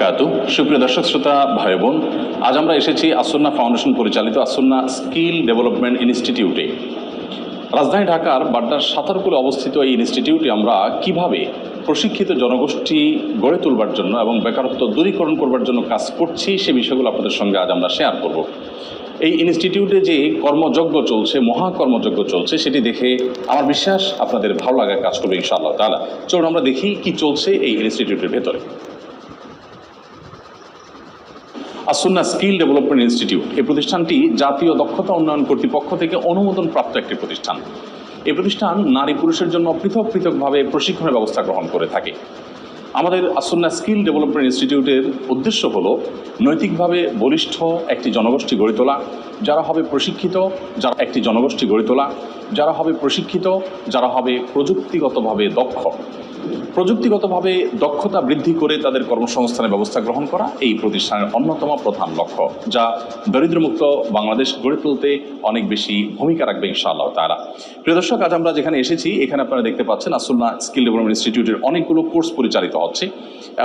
বারাকাতু। সুপ্রিয় দর্শক শ্রোতা ভাই বোন, আজ আমরা এসেছি আসন্না ফাউন্ডেশন পরিচালিত আসন্না স্কিল ডেভেলপমেন্ট ইনস্টিটিউটে। রাজধানী ঢাকার বাড্ডার সাতারকুলে অবস্থিত এই ইনস্টিটিউটে আমরা কিভাবে প্রশিক্ষিত জনগোষ্ঠী গড়ে তুলবার জন্য এবং বেকারত্ব দূরীকরণ করবার জন্য কাজ করছি সে বিষয়গুলো আপনাদের সঙ্গে আজ আমরা শেয়ার করব। এই ইনস্টিটিউটে যে কর্মযজ্ঞ চলছে, মহাকর্মযজ্ঞ চলছে, সেটি দেখে আমার বিশ্বাস আপনাদের ভালো লাগার কাজ করবে ইনশাআল্লাহ তাআলা। চলুন আমরা দেখি কি চলছে এই ইনস্টিটিউটের ভেতরে। আসন্না স্কিল ডেভেলপমেন্ট ইনস্টিটিউট এই প্রতিষ্ঠানটি জাতীয় দক্ষতা উন্নয়ন কর্তৃপক্ষ থেকে অনুমোদন প্রাপ্ত একটি প্রতিষ্ঠান। এই প্রতিষ্ঠান নারী পুরুষের জন্য পৃথক পৃথকভাবে প্রশিক্ষণের ব্যবস্থা গ্রহণ করে থাকে। আমাদের আসন্না স্কিল ডেভেলপমেন্ট ইনস্টিটিউটের উদ্দেশ্য হলো নৈতিকভাবে বলিষ্ঠ একটি জনগোষ্ঠী গড়ে তোলা, যারা হবে প্রশিক্ষিত, যারা একটি জনগোষ্ঠী গড়ে তোলা, যারা হবে প্রশিক্ষিত, যারা হবে প্রযুক্তিগতভাবে দক্ষ। প্রযুক্তিগতভাবে দক্ষতা বৃদ্ধি করে তাদের কর্মসংস্থানের ব্যবস্থা গ্রহণ করা এই প্রতিষ্ঠানের অন্যতম প্রধান লক্ষ্য, যা দরিদ্রমুক্ত বাংলাদেশ গড়ে তুলতে অনেক বেশি ভূমিকা রাখবে ইনশাআল্লাহ তাআলা। প্রিয় দর্শক, আজ আমরা যেখানে এসেছি এখানে আপনারা দেখতে পাচ্ছেন আসন্না স্কিল ডেভেলপমেন্ট ইনস্টিটিউটের অনেকগুলো কোর্স পরিচালিত হচ্ছে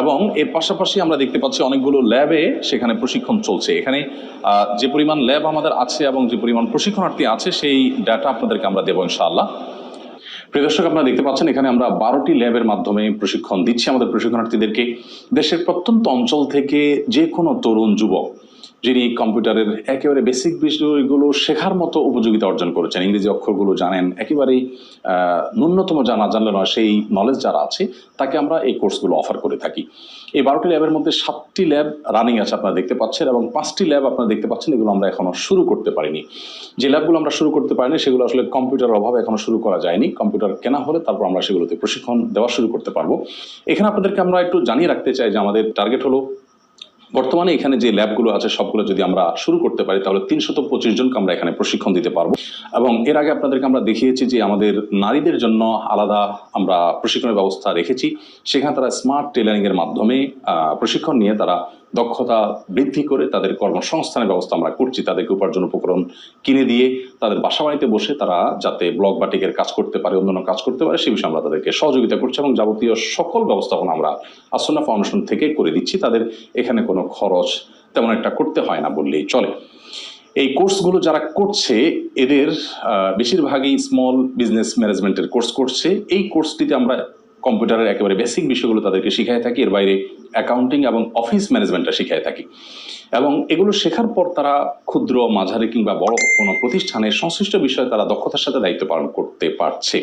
এবং এর পাশাপাশি আমরা দেখতে পাচ্ছি অনেকগুলো ল্যাবে সেখানে প্রশিক্ষণ চলছে। এখানে যে পরিমাণ ল্যাব আমাদের আছে এবং যে পরিমাণ প্রশিক্ষণার্থী আছে সেই ডাটা আপনাদেরকে আমরা দেবো ইনশাআল্লাহ। প্রিয় দর্শক, আপনারা দেখতে পাচ্ছেন এখানে আমরা 12টি ল্যাবের মাধ্যমে প্রশিক্ষণ দিচ্ছি আমাদের প্রশিক্ষণার্থীদেরকে। দেশের প্রত্যন্ত অঞ্চল থেকে যে কোনো তরুণ যুবক যিনি কম্পিউটারের একেবারে বেসিক বিষয়গুলো শেখার মতো উপযোগিতা অর্জন করেছেন, ইংরেজি অক্ষরগুলো জানেন, একেবারেই ন্যূনতম জানলে নয় সেই নলেজ যারা আছে তাকে আমরা এই কোর্সগুলো অফার করে থাকি। এই 12টি ল্যাবের মধ্যে 7টি ল্যাব রানিং আছে আপনারা দেখতে পাচ্ছেন এবং 5টি ল্যাব আপনারা দেখতে পাচ্ছেন এগুলো আমরা এখনো শুরু করতে পারিনি। যে ল্যাবগুলো আমরা শুরু করতে পারিনি সেগুলো আসলে কম্পিউটারের অভাবে এখনো শুরু করা যায়নি। কম্পিউটার কেনা হলে তারপর আমরা সেগুলোতে প্রশিক্ষণ দেওয়া শুরু করতে পারবো। এখানে আপনাদেরকে আমরা একটু জানিয়ে রাখতে চাই যে আমাদের টার্গেট হলো বর্তমানে এখানে যে ল্যাবগুলো আছে সবগুলো যদি আমরা শুরু করতে পারি তাহলে 325 জনকে আমরা এখানে প্রশিক্ষণ দিতে পারবো। এবং এর আগে আপনাদেরকে আমরা দেখিয়েছি যে আমাদের নারীদের জন্য আলাদা আমরা প্রশিক্ষণের ব্যবস্থা রেখেছি। সেখানে তারা স্মার্ট টেলারিং এর মাধ্যমে প্রশিক্ষণ নিয়ে তারা দক্ষতা বৃদ্ধি করে তাদের কর্মসংস্থানের ব্যবস্থা আমরা করছি। তাদেরকে উপার্জন উপকরণ কিনে দিয়ে তাদের বাসা বাড়িতে বসে তারা যাতে ব্লগ বাটিকের কাজ করতে পারে, অন্যান্য কাজ করতে পারে, সে বিষয়ে আমরা তাদেরকে সহযোগিতা করছি এবং যাবতীয় সকল ব্যবস্থাপনা আমরা আসন্না ফাউন্ডেশন থেকে করে দিচ্ছি। তাদের এখানে কোনো খরচ তেমন একটা করতে হয় না বললেই চলে। এই কোর্সগুলো যারা করছে এদের বেশিরভাগই স্মল বিজনেস ম্যানেজমেন্টের কোর্স করছে। এই কোর্সটিতে আমরা কম্পিউটারের একেবারে বেসিক বিষয়গুলো তাদেরকে শিখাই থাকি, এর বাইরে অ্যাকাউন্টিং এবং অফিস ম্যানেজমেন্টটা শিখাই থাকি এবং এগুলো শেখার পর তারা ক্ষুদ্র, মাঝারি কিংবা বড় কোনো প্রতিষ্ঠানের সংশ্লিষ্ট বিষয়ে তারা দক্ষতার সাথে দায়িত্ব পালন করতে পারছে।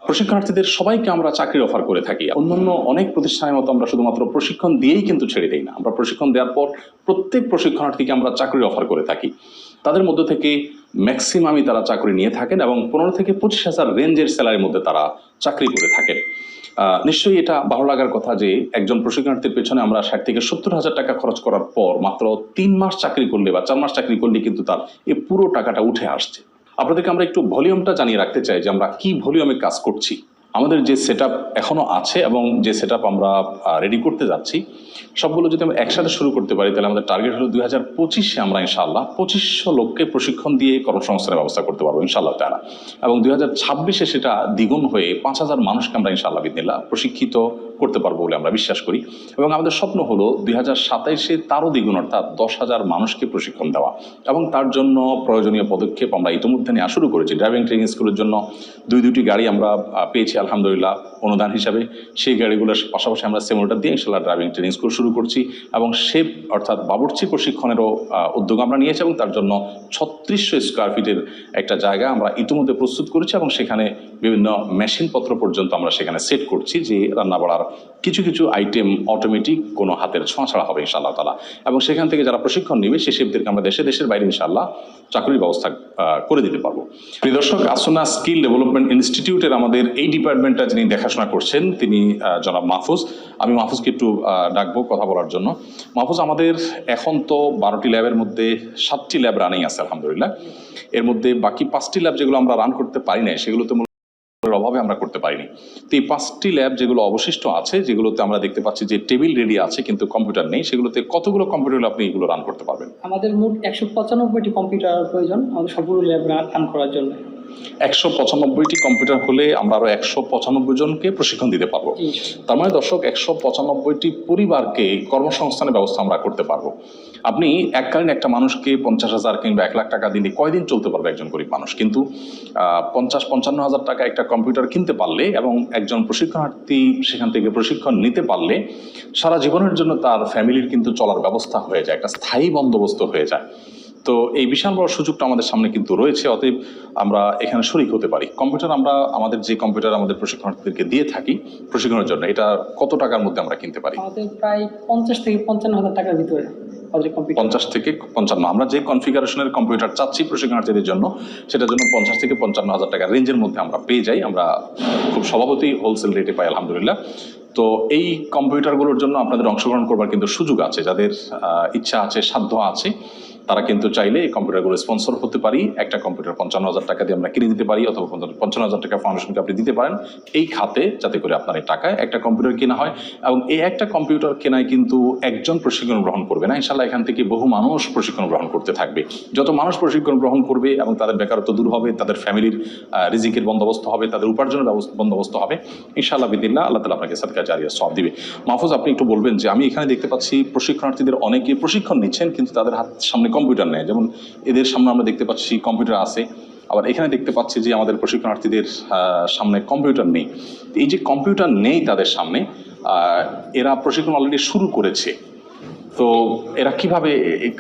প্রশিক্ষণার্থীদের সবাইকে আমরা চাকরির অফার করে থাকি। অন্যান্য অনেক প্রতিষ্ঠানের মতো আমরা শুধুমাত্র প্রশিক্ষণ দিয়েই কিন্তু ছেড়ে দিই না। আমরা প্রশিক্ষণ দেওয়ার পর প্রত্যেক প্রশিক্ষণার্থীকে আমরা চাকরির অফার করে থাকি। তাদের মধ্য থেকে ম্যাক্সিমামই তারা চাকরি নিয়ে থাকেন এবং 15 থেকে 25,000 রেঞ্জের স্যালারির মধ্যে তারা চাকরি করে থাকেন। নিশ্চয়ই এটা ভালো লাগার কথা যে একজন প্রশিক্ষণার্থীর পেছনে আমরা 60 থেকে 70,000 টাকা খরচ করার পর মাত্র 3 মাস চাকরি করলে বা 4 মাস চাকরি করলে কিন্তু তার এই পুরো টাকাটা উঠে আসছে। আপনাদেরকে আমরা একটু ভলিউমটা জানিয়ে রাখতে চাই যে আমরা কি ভলিউমে কাজ করছি। আমাদের যে সেটআপ এখনো আছে এবং যে সেটআপ আমরা রেডি করতে যাচ্ছি সবগুলো যদি আমরা একসাথে শুরু করতে পারি তাহলে আমাদের টার্গেট হলো 2025-এ আমরা ইনশাআল্লাহ 2500 লোককে প্রশিক্ষণ দিয়ে কর্মসংস্থানের ব্যবস্থা করতে পারবো ইনশাআল্লাহ তাআলা। এবং 2026-এ সেটা দ্বিগুণ হয়ে 5,000 মানুষকে আমরা ইনশাআল্লাহ বিদিনিল্লাহ প্রশিক্ষিত করতে পারবো বলে আমরা বিশ্বাস করি। এবং আমাদের স্বপ্ন হলো 2027-এ তারও দ্বিগুণ অর্থাৎ 10,000 মানুষকে প্রশিক্ষণ দেওয়া এবং তার জন্য প্রয়োজনীয় পদক্ষেপ আমরা ইতিমধ্যে নেওয়া শুরু করেছি। ড্রাইভিং ট্রেনিং স্কুলের জন্য 2টি গাড়ি আমরা পেয়েছি আলহামদুলিল্লাহ অনুদান হিসাবে। সেই গাড়িগুলোর পাশাপাশি আমরা সিমুলেটর দিয়ে ইনশাআল্লাহ ড্রাইভিং ট্রেনিং স্কুল শুরু করছি এবং শেপ অর্থাৎ বাবুর্চি প্রশিক্ষণেরও উদ্যোগ আমরা নিয়েছি এবং তার জন্য 3600 স্কোয়ার ফিটের একটা জায়গা আমরা ইতিমধ্যে প্রস্তুত করেছি এবং সেখানে বিভিন্ন মেশিনপত্র পর্যন্ত আমরা সেখানে সেট করছি যে রান্না বাড়ার কিছু কিছু আইটেম অটোমেটিক কোনো হাতের ছোঁয়া ছাড়া হবে ইনশাআল্লাহ তাআলা। এবং সেখান থেকে যারা প্রশিক্ষণ নেবে সেই শেফদেরকে আমরা দেশের বাইরে ইনশাআল্লাহ চাকরির ব্যবস্থা করে দিতে পারবো। প্রিয় দর্শক, আসন্না স্কিল ডেভেলপমেন্ট ইনস্টিটিউটের আমাদের এই ডিপার্টমেন্টটা যিনি দেখাশোনা করছেন তিনি জনাব মাহফুজ। আমি মাহফুজকে একটু ডাকবো কথা বলার জন্য। মাহফুজ, আমাদের এখন তো 12টি ল্যাবের মধ্যে 7টি ল্যাব রানিং আছে আলহামদুলিল্লাহ। এর মধ্যে বাকি 5টি ল্যাব যেগুলো আমরা রান করতে পারি না সেগুলোতে অভাবে আমরা করতে পারিনি। তো এই 5টি ল্যাব যেগুলো অবশিষ্ট আছে, যেগুলোতে আমরা দেখতে পাচ্ছি যে টেবিল রেডি আছে কিন্তু কম্পিউটার নেই, সেগুলোতে কতগুলো কম্পিউটার আপনি এগুলো রান করতে পারবেন? আমাদের মোট 195টি কম্পিউটার প্রয়োজন আমাদের সবগুলো ল্যাব রান করার জন্য। 195টি কম্পিউটার হলে আমরা আরো 195 জনকে প্রশিক্ষণ দিতে পারবো। তার মানে দর্শক 195টি পরিবারকে কর্মসংস্থানের ব্যবস্থা আমরা করতে পারবো। আপনি এককালীন একটা মানুষকে 50,000 কিংবা 1 লাখ টাকা দিলে কয়দিন চলতে পারবে একজন গরিব মানুষ, কিন্তু 50-55 হাজার টাকা একটা কম্পিউটার কিনতে পারলে এবং একজন প্রশিক্ষণার্থী সেখান থেকে প্রশিক্ষণ নিতে পারলে সারা জীবনের জন্য তার ফ্যামিলির কিন্তু চলার ব্যবস্থা হয়ে যায়, একটা স্থায়ী বন্দোবস্ত হয়ে যায়। তো এই বিশাল বড় সুযোগটা আমাদের সামনে কিন্তু রয়েছে, অতএব আমরা এখানে শরিক হতে পারি। কম্পিউটার আমরা আমাদের যে কম্পিউটার আমাদের প্রশিক্ষণার্থীদেরকে দিয়ে থাকি প্রশিক্ষণের জন্য, এটা কত টাকার মধ্যে আমরা কিনতে পারি? আমাদের প্রায় 50 থেকে 55 হাজার টাকার ভিতরে 50 থেকে 55। আমরা যে কনফিগারেশনের কম্পিউটার চাচ্ছি প্রশিক্ষণার্থীদের জন্য সেটার জন্য 50 থেকে 55 হাজার টাকার রেঞ্জের মধ্যে আমরা পেয়ে যাই। আমরা খুব স্বভাবতই হোলসেল রেটে পাই আলহামদুলিল্লাহ। তো এই কম্পিউটারগুলোর জন্য আপনাদের অংশগ্রহণ করবার কিন্তু সুযোগ আছে। যাদের ইচ্ছা আছে, সাধ্য আছে, তারা কিন্তু চাইলে এই কম্পিউটারগুলো স্পন্সর হতে পারি। একটা কম্পিউটার 55,000 টাকা দিয়ে আমরা কিনে দিতে পারি, অথবা 55,000 টাকা ফাউন্ডেশনকে আপনি দিতে পারেন এই খাতে, যাতে করে আপনার এই টাকায় একটা কম্পিউটার কেনা হয়। এবং এই একটা কম্পিউটার কেনায় কিন্তু একজন প্রশিক্ষণ গ্রহণ করবে না, ইনশাল্লাহ এখান থেকে বহু মানুষ প্রশিক্ষণ গ্রহণ করতে থাকবে। যত মানুষ প্রশিক্ষণ গ্রহণ করবে এবং তাদের বেকারত্ব দূর হবে, তাদের ফ্যামিলির রিজিকের বন্দোবস্ত হবে, তাদের উপার্জনের বন্দোবস্ত হবে, ইনশাআল্লাহ বিদিল্লাহ আল্লাহ তাআলা আপনাকে সাদকা জারিয়া সওয়াব দিবে। মাহফুজ, আপনি একটু বলবেন যে আমি এখানে দেখতে পাচ্ছি প্রশিক্ষণার্থীদের অনেকে প্রশিক্ষণ নিচ্ছেন কিন্তু তাদের হাত সামনে কম্পিউটার নেই। যেমন এদের সামনে আমরা দেখতে পাচ্ছি কম্পিউটার আছে, আবার এখানে দেখতে পাচ্ছি যে আমাদের প্রশিক্ষণার্থীদের সামনে কম্পিউটার নেই। এই যে কম্পিউটার নেই তাদের সামনে, এরা প্রশিক্ষণ অলরেডি শুরু করেছে, তো এরা কিভাবে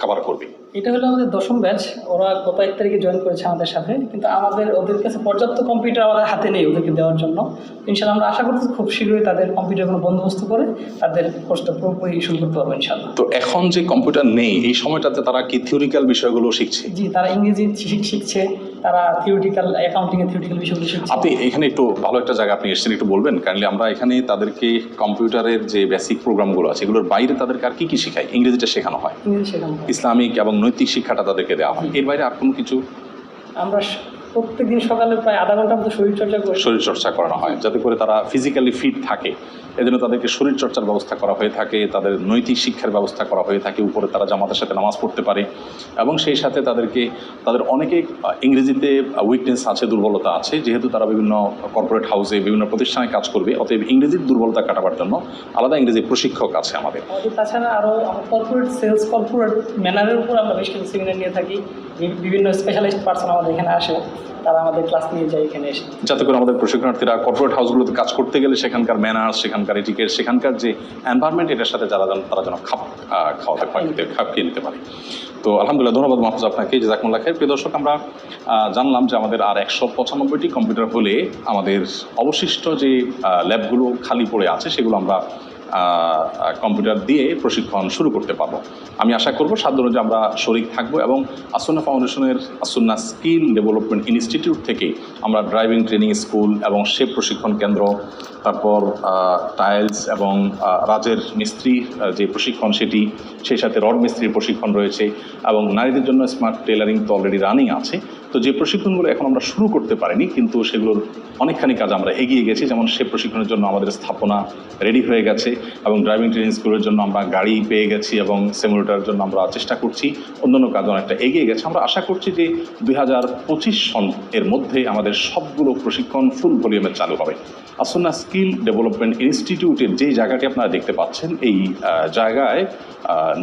কভার করবে? এটা হলো আমাদের 10ম ব্যাচ। ওরা গত 1 তারিখে জয়েন করেছে আমাদের সাথে, কিন্তু ওদের কাছে পর্যাপ্ত কম্পিউটার আমাদের হাতে নেই ওদেরকে দেওয়ার জন্য। ইনশাআল্লাহ আমরা আশা করতেছি খুব শীঘ্রই তাদের কম্পিউটার কোনো বন্দোবস্ত করে তাদের কোর্সটা পুরোপুরি শুরু করতে পারবো ইনশাআল্লাহ। তো এখন যে কম্পিউটার নেই এই সময়টাতে তারা কি থিওরিক্যাল বিষয়গুলো শিখছে? জি, তারা ইংরেজি শিখছে, তারা থিওরিটিক্যাল অ্যাকাউন্টিংয়ের থিওরিটিক্যাল বিষয়গুলো শিখছে। আপনি এখানে একটু ভালো একটা জায়গা আপনি এসেছেন, একটু বলবেন কাইন্ডলি? আমরা এখানে তাদেরকে কম্পিউটারের যে বেসিক প্রোগ্রামগুলো আছে এগুলোর বাইরে তাদেরকে আর কি কি শেখায়? ইংরেজিটা শেখানো হয়, ইংরেজি শেখানো হয়, ইসলামিক এবং নৈতিক শিক্ষাটা তাদেরকে দেওয়া হয়, এর বাইরে আর কোনো কিছু? আমরা প্রত্যেকদিন সকালে প্রায় আধা ঘন্টার মতো শরীরচর্চা করানো হয় যাতে করে তারা ফিজিক্যালি ফিট থাকে। এজন্য তাদেরকে শরীরচর্চার ব্যবস্থা করা হয়ে থাকে, তাদের নৈতিক শিক্ষার ব্যবস্থা করা হয়ে থাকে, উপরে তারা জামাতের সাথে নামাজ পড়তে পারে এবং সেই সাথে তাদের অনেকে ইংরেজিতে উইকনেস আছে, দুর্বলতা আছে, যেহেতু তারা বিভিন্ন কর্পোরেট হাউসে বিভিন্ন প্রতিষ্ঠানে কাজ করবে, অতএব ইংরেজির দুর্বলতা কাটাবার জন্য আলাদা ইংরেজি প্রশিক্ষক আছে আমাদের। তাছাড়া আরও কর্পোরেট সেলস, কর্পোরেট ম্যানারের উপর আমরা বেশ কিছু সেমিনার নিয়ে থাকি। বিভিন্ন স্পেশালিস্ট পার্সন আমাদের এখানে আসে, তারা আমাদের ক্লাস নিয়ে যায় এখানে এসে, যাতে করে আমাদের প্রশিক্ষণার্থীরা কর্পোরেট হাউসগুলোতে কাজ করতে গেলে সেখানকার ম্যানার্স, সেখানকার এটিকেট, সেখানকার যে এনভায়রনমেন্ট, এটার সাথে তারা যেন খাপ খেয়ে নিতে পারে। তো আলহামদুলিল্লাহ, ধন্যবাদ মাহফুজ আপনাকে, জাযাকুমুল্লাহ খাইর। প্রিয় দর্শক, আমরা জানলাম যে আমাদের আর 195টি কম্পিউটার হলে আমাদের অবশিষ্ট যে ল্যাবগুলো খালি পড়ে আছে সেগুলো আমরা কম্পিউটার দিয়ে প্রশিক্ষণ শুরু করতে পারবো। আমি আশা করব সাধ্য অনুযায়ী আমরা শরিক থাকবো এবং আসুন্না ফাউন্ডেশনের আসুন্না স্কিল ডেভেলপমেন্ট ইনস্টিটিউট থেকে আমরা ড্রাইভিং ট্রেনিং স্কুল এবং শেপ প্রশিক্ষণ কেন্দ্র, তারপর টাইলস এবং রাজের মিস্ত্রি যে প্রশিক্ষণ সেটি, সেই সাথে রড মিস্ত্রির প্রশিক্ষণ রয়েছে এবং নারীদের জন্য স্মার্ট টেলারিং তো অলরেডি রানিং আছে। তো যে প্রশিক্ষণগুলো এখন আমরা শুরু করতে পারিনি কিন্তু সেগুলোর অনেকখানি কাজ আমরা এগিয়ে গেছি, যেমন শেপ প্রশিক্ষণের জন্য আমাদের স্থাপনা রেডি হয়ে গেছে এবং ড্রাইভিং ট্রেনিং স্কুলের জন্য আমরা গাড়ি পেয়ে গেছি এবং সিমুলেটরের জন্য আমরা চেষ্টা করছি, অন্যান্য কাজ অনেকটা এগিয়ে গেছে। আমরা আশা করছি যে 2025 সন এর মধ্যে আমাদের সবগুলো প্রশিক্ষণ ফুল ভলিউমে চালু হবে। আসুন্না স্কিল ডেভেলপমেন্ট ইনস্টিটিউটের যে জায়গাটি আপনারা দেখতে পাচ্ছেন, এই জায়গায়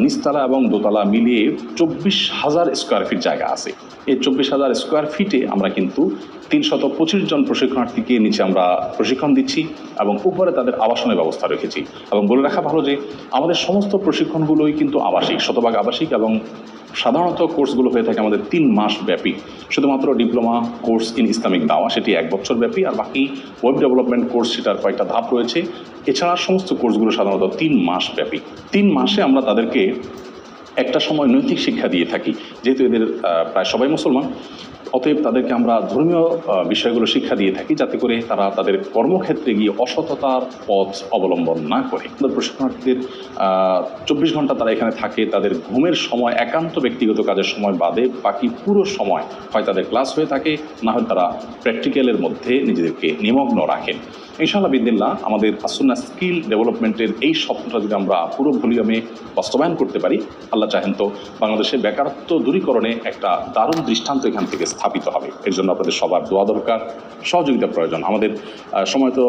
নিচতলা এবং দোতলা মিলিয়ে 24,000 স্কোয়ার ফিট জায়গা আছে। এই 24,000 স্কোয়ার ফিটে আমরা কিন্তু 325 জন প্রশিক্ষণার্থীকে নিচে আমরা প্রশিক্ষণ দিচ্ছি এবং উপরে তাদের আবাসনের ব্যবস্থা রেখেছি। এবং বলে রাখা ভালো যে আমাদের সমস্ত প্রশিক্ষণগুলোই কিন্তু আবাসিক, শতভাগ আবাসিক, এবং সাধারণত কোর্সগুলো হয়ে থাকে আমাদের 3 মাস ব্যাপী। শুধুমাত্র ডিপ্লোমা কোর্স ইন ইসলামিক দাওয়া সেটি 1 বছর ব্যাপী, আর বাকি ওয়েব ডেভেলপমেন্ট কোর্স সেটার কয়েকটা ধাপ রয়েছে। এছাড়া সমস্ত কোর্সগুলো সাধারণত 3 মাস ব্যাপী। 3 মাসে আমরা তাদেরকে একটা সময় নৈতিক শিক্ষা দিয়ে থাকি, যেহেতু এদের প্রায় সবাই মুসলমান, অতএব তাদেরকে আমরা ধর্মীয় বিষয়গুলো শিক্ষা দিয়ে থাকি যাতে করে তারা তাদের কর্মক্ষেত্রে গিয়ে অসততার পথ অবলম্বন না করে। প্রশিক্ষণার্থীদের 24 ঘন্টা তারা এখানে থাকে, তাদের ঘুমের সময় একান্ত ব্যক্তিগত কাজের সময় বাদে বাকি পুরো সময় হয় তাদের ক্লাস হয়ে থাকে, না হয় তারা প্র্যাকটিক্যালের মধ্যে নিজেদেরকে নিমগ্ন রাখেন। ইনশাআল্লাহ বিদিল্লাহ আমাদের আসুন্না স্কিল ডেভেলপমেন্টের এই স্বপ্নটা যদি আমরা পুরো ভলিউমে বাস্তবায়ন করতে পারি, আল্লাহ আল্লাহ চাহেন তো বাংলাদেশে বেকারত্ব দূরীকরণে একটা দারুণ দৃষ্টান্ত এখান থেকে স্থাপিত হবে। এর জন্য আপনাদের সবার দোয়া দরকার, সহযোগিতা প্রয়োজন। আমাদের সময়ত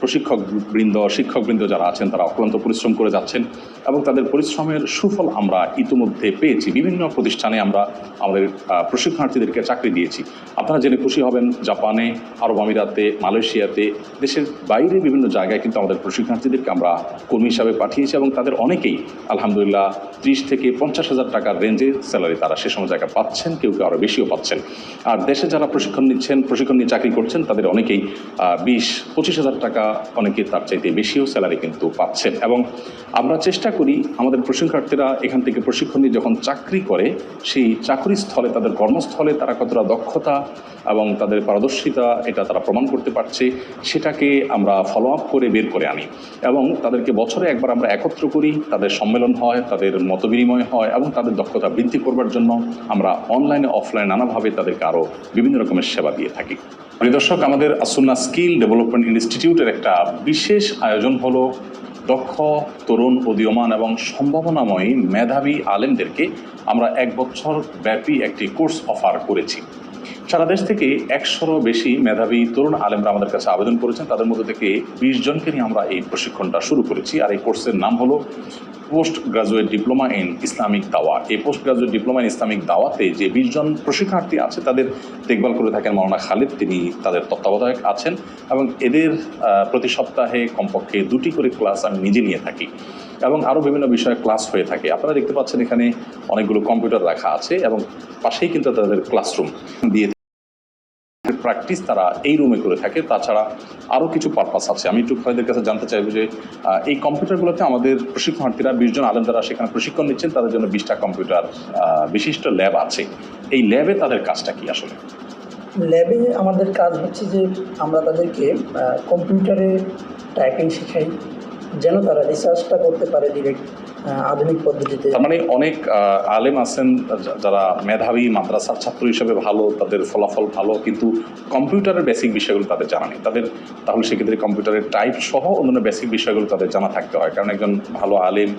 প্রশিক্ষকবৃন্দ, শিক্ষকবৃন্দ যারা আছেন তারা অক্লান্ত পরিশ্রম করে যাচ্ছেন এবং তাদের পরিশ্রমের সুফল আমরা ইতিমধ্যে পেয়েছি। বিভিন্ন প্রতিষ্ঠানে আমরা আমাদের প্রশিক্ষণার্থীদেরকে চাকরি দিয়েছি। আপনারা জেনে খুশি হবেন, জাপানে, আরব আমিরাতে, মালয়েশিয়াতে, দেশের বাইরে বিভিন্ন জায়গায় কিন্তু আমাদের প্রশিক্ষণার্থীদেরকে আমরা কর্মী হিসাবে পাঠিয়েছি এবং তাদের অনেকেই আলহামদুলিল্লাহ 30 থেকে 50,000 টাকার রেঞ্জে স্যালারি তারা সে সময় জায়গায় পাচ্ছেন, কেউ কেউ আরও বেশিও পাচ্ছেন। আর দেশে যারা প্রশিক্ষণ নিয়ে চাকরি করছেন তাদের অনেকেই 20-25,000 টাকা, অনেকে তার চাইতে বেশিও স্যালারি কিন্তু পাচ্ছেন। এবং আমরা চেষ্টা করি আমাদের প্রশিক্ষণার্থীরা এখান থেকে প্রশিক্ষণ নিয়ে যখন চাকরি করে সেই চাকরি স্থলে, তাদের কর্মস্থলে তারা কতটা দক্ষতা এবং তাদের পারদর্শিতা এটা তারা প্রমাণ করতে পারছে সেটাকে আমরা ফলো আপ করে বের করে আনি এবং তাদেরকে বছরে একবার আমরা একত্র করি, তাদের সম্মেলন হয়, তাদের মতবিনিময় হয় এবং তাদের দক্ষতা বৃদ্ধি করবার জন্য আমরা অনলাইনে অফলাইনে নানাভাবে তাদেরকে আরও বিভিন্ন রকমের সেবা দিয়ে থাকি। প্রিয় দর্শক, আমাদের আসুন্নাহ স্কিল ডেভেলপমেন্ট ইনস্টিটিউটের একটা বিশেষ আয়োজন হলো দক্ষ, তরুণ, উদীয়মান এবং সম্ভাবনাময়ী মেধাবী আলেমদেরকে আমরা 1 বছর ব্যাপী একটি কোর্স অফার করেছি। সারা দেশ থেকে 100-রও বেশি মেধাবী তরুণ আলেমরা আমাদের কাছে আবেদন করেছেন। তাদের মধ্যে থেকে 20 জনকে নিয়ে আমরা এই প্রশিক্ষণটা শুরু করেছি। আর এই কোর্সের নাম হলো post graduate diploma in Islamic দাওয়া। এই post graduate diploma in Islamic দাওয়াতে যে 20 জন প্রশিক্ষণার্থী আছে তাদের দেখভাল করে থাকেন মাওলানা খালিদ, তিনি তাদের তত্ত্বাবধায়ক আছেন এবং এদের প্রতি সপ্তাহে কমপক্ষে 2টি করে ক্লাস আমি নিজে নিয়ে থাকি এবং আরও বিভিন্ন বিষয়ে ক্লাস হয়ে থাকে। আপনারা দেখতে পাচ্ছেন এখানে অনেকগুলো কম্পিউটার রাখা আছে এবং পাশেই কিন্তু তাদের ক্লাসরুম দিয়ে প্র্যাকটিস তারা এই রুমে করে থাকে। তাছাড়া আরও কিছু পারপাস আছে। আমি একটু খালিদের কাছে জানতে চাইব যে এই কম্পিউটারগুলোতে আমাদের প্রশিক্ষণার্থীরা 20 জন আলেম যারা সেখানে প্রশিক্ষণ নিচ্ছেন তাদের জন্য 20টা কম্পিউটার বিশিষ্ট ল্যাব আছে। এই ল্যাবে তাদের কাজটা কি আসলে? ল্যাবে আমাদের কাজ হচ্ছে যে আমরা তাদেরকে কম্পিউটারে টাইপিং শেখাই যেন তারা রিসার্চটা করতে পারে ডিরেক্ট আধুনিক পদ্ধতিতে। তার মানে অনেক আলেম আছেন যারা মেধাবী, মাদ্রাসার ছাত্র হিসেবে ভালো, তাদের ফলাফল ভালো, কিন্তু কম্পিউটারের বেসিক বিষয়গুলো তাদের জানা নেই। তাহলে সেক্ষেত্রে কম্পিউটারের টাইপ সহ অন্যান্য বেসিক বিষয়গুলো তাদের জানা থাকতে হয়। কারণ একজন ভালো আলেম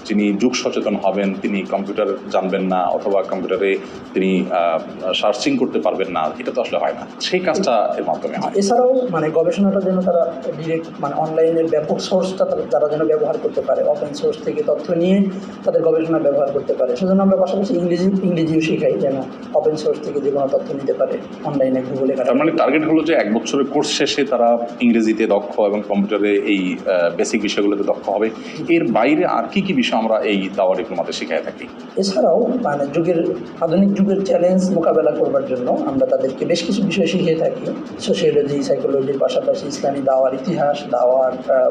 যিনি যুগ সচেতন হবেন তিনি কম্পিউটার জানবেন না অথবা কম্পিউটারে তিনি সার্চিং করতে পারবেন না, এটা তো আসলে হয় না। সেই কাজটা এর মাধ্যমে হয়। এছাড়াও গবেষণাটা যেন তারা ডিরেক্ট অনলাইনের ব্যাপক সোর্সটা তারা যেন ব্যবহার করতে পারে, ওপেন সোর্স থেকে তথ্য নিয়ে তাদের গবেষণা ব্যবহার করতে পারে। সেজন্য আমরা পাশাপাশি ইংরেজিও শেখাই যেন ওপেন সোর্স থেকে যে কোনো তথ্য নিতে পারে অনলাইনে গুগলে। তার মানে টার্গেট হলো যে 1 বছরের কোর্স শেষে তারা ইংরেজিতে দক্ষ এবং কম্পিউটারে এই বেসিক বিষয়গুলোতে দক্ষ হবে। এর বাইরে আর কি কি বিষয় আমরা এই দাওয়া ডিপ্লোমাতে শিখিয়ে থাকি? এছাড়াও আধুনিক যুগের চ্যালেঞ্জ মোকাবেলা করবার জন্য আমরা তাদেরকে বেশ কিছু বিষয় শিখিয়ে থাকি। সোশিওলজি, সাইকোলজির পাশাপাশি ইসলামী দাওয়ার ইতিহাস,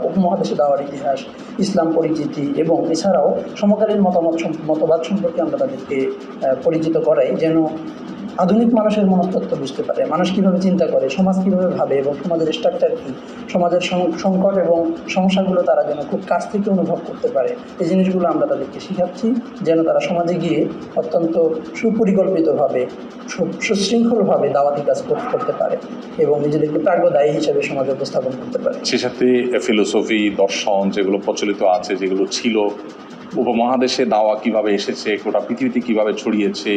উপমহাদেশে দাওয়ার ইতিহাস, ইসলাম পরিচিতি এবং এছাড়াও সমকালীন মতবাদ সম্পর্কে আমরা তাদেরকে পরিচিত করাই যেন আধুনিক মানুষের মনস্তত্ত্ব বুঝতে পারে, মানুষ কীভাবে চিন্তা করে, সমাজ কীভাবে ভাবে এবং সমাজের স্ট্রাকচার কী, সমাজের সংকট এবং সমস্যাগুলো তারা যেন খুব কাছ থেকে অনুভব করতে পারে। এই জিনিসগুলো আমরা তাদেরকে শেখাচ্ছি যেন তারা সমাজে গিয়ে অত্যন্ত সুপরিকল্পিতভাবে, সুশৃঙ্খলভাবে দাওয়াতি কাজ করতে পারে এবং নিজেদেরকে প্রাজ্ঞদায়ী হিসেবে সমাজে উপস্থাপন করতে পারে। সে সাথে ফিলোসফি, দর্শন যেগুলো প্রচলিত আছে, যেগুলো ছিল, উপমহাদেশে দাওয়া কিভাবে এসেছে, গোটা পৃথিবীতে কিভাবে ছড়িয়েছে,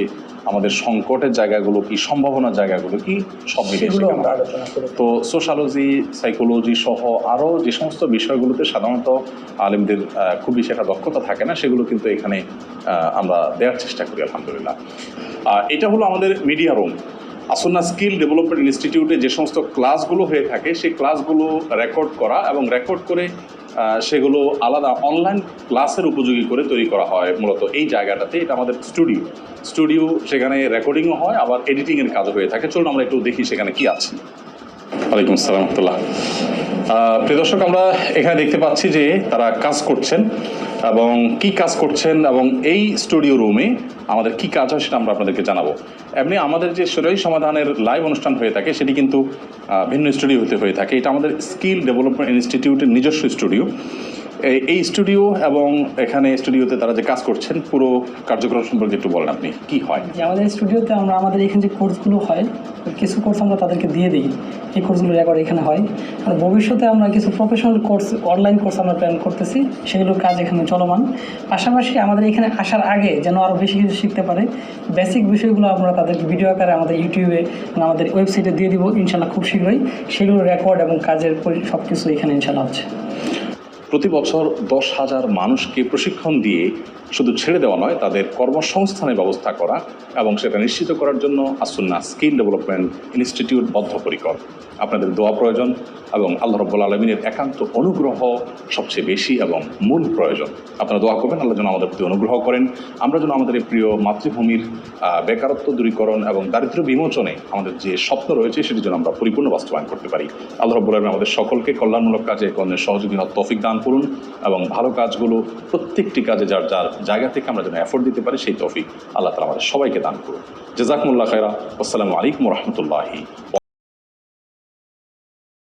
আমাদের সংকটের জায়গাগুলো কি, সম্ভাবনার জায়গাগুলো কি, সব মিলিয়ে আমরা আলোচনা করি। তো সোশ্যালজি, সাইকোলজি সহ আরও যে সমস্ত বিষয়গুলোতে সাধারণত আলেমদের খুব বেশি একটা দক্ষতা থাকে না, সেগুলো কিন্তু এখানে আমরা দেওয়ার চেষ্টা করি আলহামদুলিল্লাহ। এটা হলো আমাদের media room. As-Sunnah skill development ইনস্টিটিউটে যে সমস্ত ক্লাসগুলো হয়ে থাকে সেই ক্লাসগুলো রেকর্ড করা এবং রেকর্ড করে সেগুলো আলাদা অনলাইন ক্লাসের উপযোগী করে তৈরি করা হয় মূলত এই জায়গাটাতে। এটা আমাদের স্টুডিও, সেখানে রেকর্ডিংও হয় আবার এডিটিংয়ের কাজও হয়ে থাকে। চলুন আমরা একটু দেখি সেখানে কি আছে। ওয়ালাইকুম আসসালাম রহমতুল্লাহ। প্রিয় দর্শক, আমরা এখানে দেখতে পাচ্ছি যে তারা কাজ করছেন এবং কি কাজ করছেন এবং এই স্টুডিও রুমে আমাদের কি কাজ হয় সেটা আমরা আপনাদেরকে জানাবো। এমনি আমাদের যে শরীর সমাধানের লাইভ অনুষ্ঠান হয়ে থাকে সেটি কিন্তু ভিন্ন স্টুডিওতে হয়ে থাকে। এটা আমাদের স্কিল ডেভেলপমেন্ট ইনস্টিটিউটের নিজস্ব স্টুডিও। এই স্টুডিও এবং এখানে স্টুডিওতে তারা যে কাজ করছেন পুরো কার্যক্রম সম্পর্কে একটু বলেন আপনি, কি হয়? যে আমাদের স্টুডিওতে আমরা আমাদের এখানে যে কোর্সগুলো হয় কিছু কোর্স আমরা তাদেরকে দিয়ে দিই, এই কোর্সগুলো রেকর্ড এখানে হয়। আর ভবিষ্যতে আমরা কিছু প্রফেশনাল কোর্স, অনলাইন কোর্স আমরা প্ল্যান করতেছি, সেগুলোর কাজ এখানে চলমান। পাশাপাশি আমাদের এখানে আসার আগে যেন আরও বেশি কিছু শিখতে পারে, বেসিক বিষয়গুলো আমরা তাদেরকে ভিডিও আকারে আমাদের ইউটিউবে আমাদের ওয়েবসাইটে দিয়ে দিব ইনশাল্লাহ খুব শীঘ্রই। সেগুলো রেকর্ড এবং কাজের সব কিছু এখানে ইনশাল্লাহ হচ্ছে। প্রতি বছর 10,000 মানুষকে প্রশিক্ষণ দিয়ে শুধু ছেড়ে দেওয়া নয়, তাদের কর্মসংস্থানের ব্যবস্থা করা এবং সেটা নিশ্চিত করার জন্য আসুন্নাহ স্কিল ডেভেলপমেন্ট ইনস্টিটিউট বদ্ধপরিকর। আপনাদের দোয়া প্রয়োজন এবং আল্লাহ রাব্বুল আলামিনের একান্ত অনুগ্রহ সবচেয়ে বেশি এবং মূল প্রয়োজন। আপনারা দোয়া করবেন আল্লাহ যেন আমাদের প্রতি অনুগ্রহ করেন, আমরা যেন আমাদের এই প্রিয় মাতৃভূমির বেকারত্ব দূরীকরণ এবং দারিদ্র্য বিমোচনে আমাদের যে স্বপ্ন রয়েছে সেটি যেন আমরা পরিপূর্ণ বাস্তবায়ন করতে পারি। আল্লাহ রাব্বুল আলামিন আমাদের সকলকে কল্যাণমূলক কাজে কর্ণের সহযোগী হওয়ার তৌফিক দান করুন এবং ভালো কাজগুলো প্রত্যেকটি কাজে যার যার জায়গা থেকে আমরা যেন এফোর্ট দিতে পারি সেই তৌফিক আল্লাহ তাআলা আমাদের সবাইকে দান করুন। জাযাকুমুল্লাহ খায়রা। আসসালামু আলাইকুম ওয়া রাহমাতুল্লাহি।